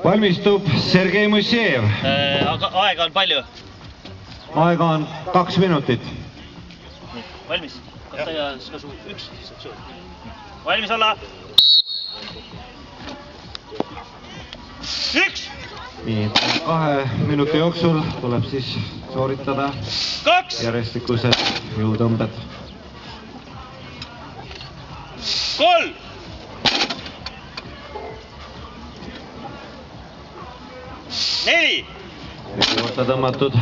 valmistub Sergei Moisejev. Aega on palju? Aega on 2 minutit. Valmis? Kas ta ja su üks sektsioon? Valmis olla? 1! Nii, 2 minuti jooksul tuleb siis sooritada 2! järjestikused jõutõmbed. 3! 4! Juurde tõmmatud.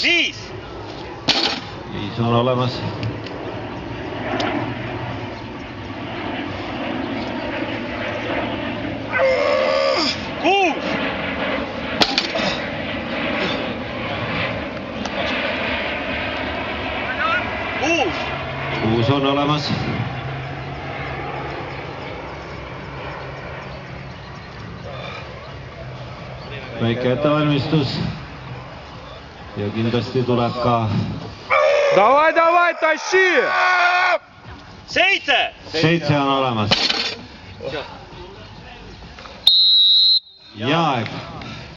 5! 5 on olemas. 6! 6 on olemas. Väike ettevalmistus ja kindlasti tuleb ka Давай, тащи! 7! 7 on olemas. Ja aeg.